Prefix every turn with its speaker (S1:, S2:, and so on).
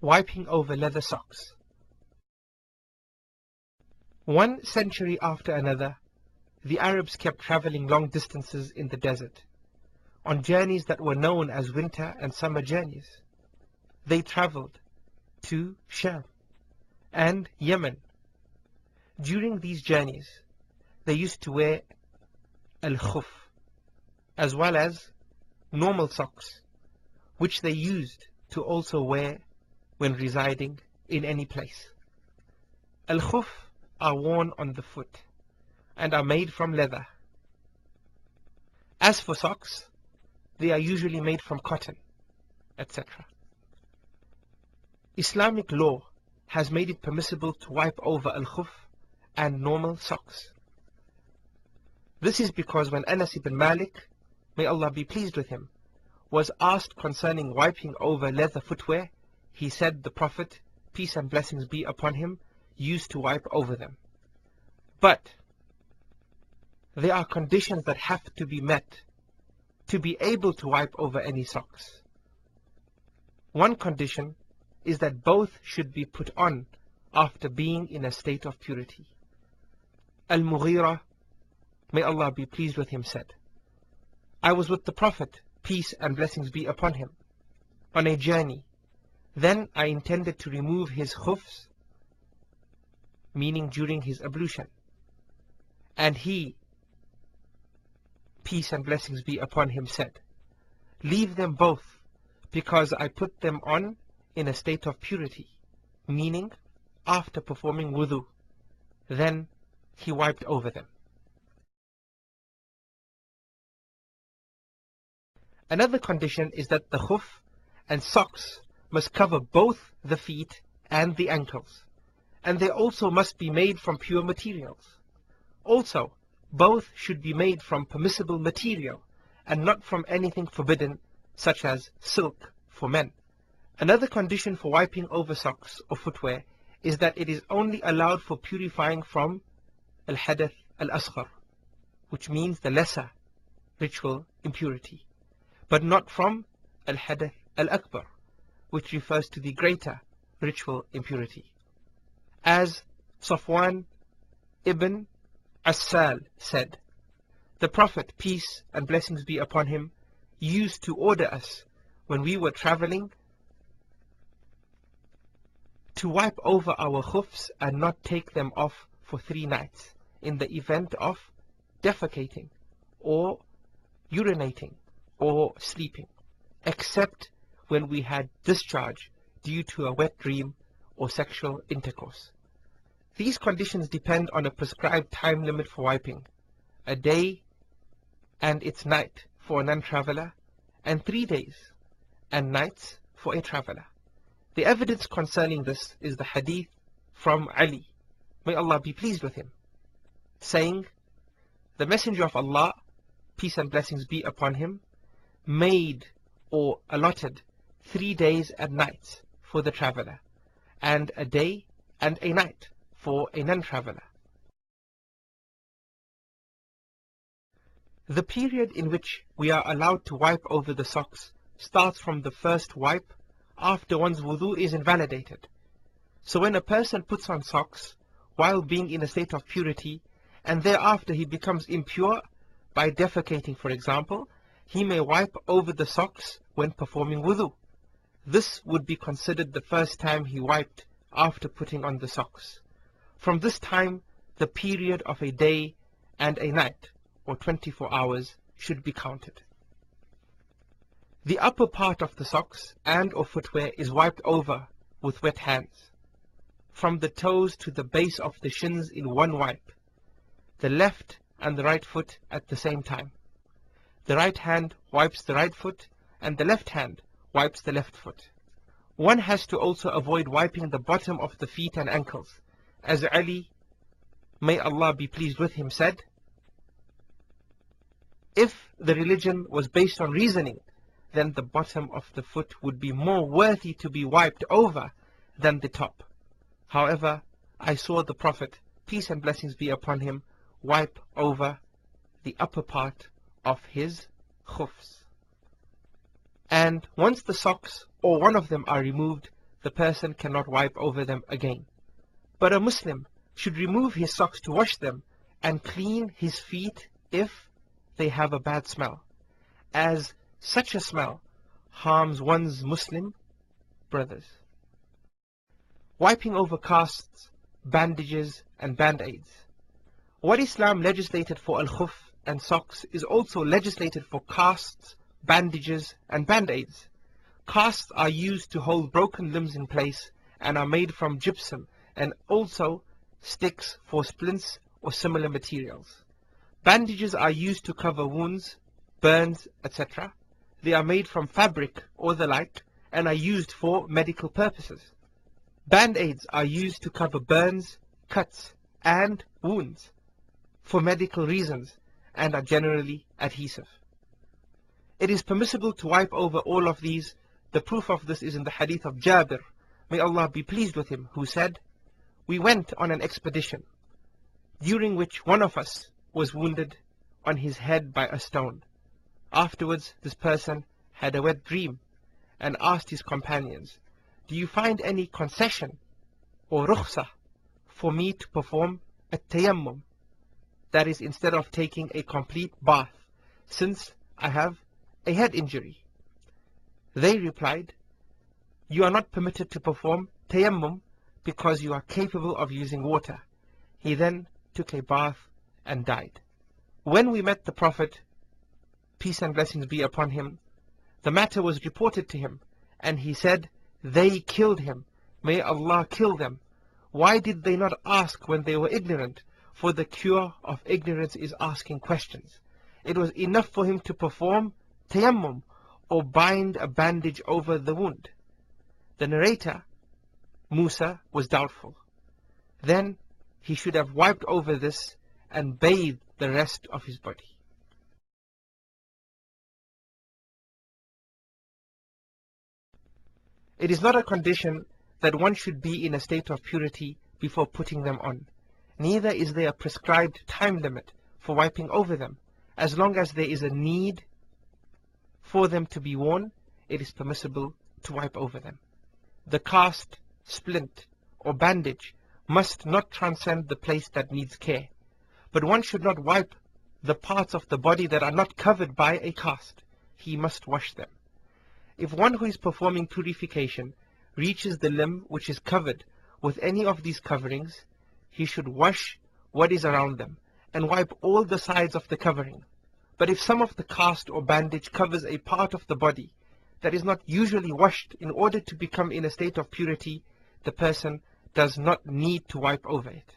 S1: Wiping over leather socks. One century after another, the Arabs kept traveling long distances in the desert, on journeys that were known as winter and summer journeys. They traveled to Sham and Yemen. During these journeys, they used to wear al-khuf, as well as normal socks, which they used to also wear when residing in any place. Al-khuf are worn on the foot and are made from leather. As for socks, they are usually made from cotton, etc. Islamic law has made it permissible to wipe over al-khuf and normal socks. This is because when Anas ibn Malik, may Allah be pleased with him, was asked concerning wiping over leather footwear, he said the Prophet, peace and blessings be upon him, used to wipe over them. But there are conditions that have to be met to be able to wipe over any socks. One condition is that both should be put on after being in a state of purity. Al-Mughira, may Allah be pleased with him, said, I was with the Prophet, peace and blessings be upon him, on a journey. Then I intended to remove his khufs, meaning during his ablution. And he, peace and blessings be upon him, said, leave them both, because I put them on in a state of purity, meaning after performing wudu. Then he wiped over them. Another condition is that the khuf and socks must cover both the feet and the ankles, and they also must be made from pure materials. Also, both should be made from permissible material and not from anything forbidden, such as silk for men. Another condition for wiping over socks or footwear is that it is only allowed for purifying from al-hadath al-asghar, which means the lesser ritual impurity, but not from al-hadath al-akbar, which refers to the greater ritual impurity. As Safwan ibn Assal said, the Prophet, peace and blessings be upon him, used to order us when we were traveling to wipe over our khufs and not take them off for 3 nights in the event of defecating or urinating or sleeping, except when we had discharge due to a wet dream or sexual intercourse. These conditions depend on a prescribed time limit for wiping, a day and its night for a non-traveler, and 3 days and nights for a traveler. The evidence concerning this is the hadith from Ali, may Allah be pleased with him, saying, the Messenger of Allah, peace and blessings be upon him, made or allotted 3 days and nights for the traveler, and a day and a night for a non-traveler. The period in which we are allowed to wipe over the socks starts from the first wipe after one's wudu is invalidated. So when a person puts on socks while being in a state of purity, and thereafter he becomes impure by defecating, for example, he may wipe over the socks when performing wudu. This would be considered the first time he wiped after putting on the socks. From this time, the period of a day and a night, or 24 hours, should be counted. The upper part of the socks and or footwear is wiped over with wet hands, from the toes to the base of the shins in one wipe, the left and the right foot at the same time. The right hand wipes the right foot, and the left hand wipes the left foot. One has to also avoid wiping the bottom of the feet and ankles, as Ali, may Allah be pleased with him, said, if the religion was based on reasoning, then the bottom of the foot would be more worthy to be wiped over than the top. However, I saw the Prophet, peace and blessings be upon him, wipe over the upper part of his khufs. And once the socks or one of them are removed, the person cannot wipe over them again. But a Muslim should remove his socks to wash them and clean his feet if they have a bad smell, as such a smell harms one's Muslim brothers. Wiping over casts, bandages and band-aids. What Islam legislated for al-khuf and socks is also legislated for casts, bandages and band-aids. Casts are used to hold broken limbs in place and are made from gypsum and also sticks for splints or similar materials. Bandages are used to cover wounds, burns, etc. They are made from fabric or the like and are used for medical purposes. Band-aids are used to cover burns, cuts and wounds for medical reasons and are generally adhesive. It is permissible to wipe over all of these. The proof of this is in the hadith of Jabir, may Allah be pleased with him, who said, "We went on an expedition, during which one of us was wounded on his head by a stone. Afterwards this person had a wet dream and asked his companions, 'Do you find any concession or rukhsah for me to perform a tayammum, that is, instead of taking a complete bath, since I have a head injury?' They replied, 'You are not permitted to perform tayammum because you are capable of using water.' He then took a bath and died. When we met the Prophet, peace and blessings be upon him, the matter was reported to him, and he said, 'They killed him. May Allah kill them. Why did they not ask when they were ignorant? For the cure of ignorance is asking questions.' It was enough for him to perform tayammum or bind a bandage over the wound. The narrator, Musa, was doubtful. Then he should have wiped over this and bathed the rest of his body. It is not a condition that one should be in a state of purity before putting them on. Neither is there a prescribed time limit for wiping over them. As long as there is a need for them to be worn, it is permissible to wipe over them. The cast, splint, or bandage must not transcend the place that needs care, but one should not wipe the parts of the body that are not covered by a cast. He must wash them. If one who is performing purification reaches the limb which is covered with any of these coverings, he should wash what is around them and wipe all the sides of the covering. But if some of the cast or bandage covers a part of the body that is not usually washed in order to become in a state of purity, the person does not need to wipe over it.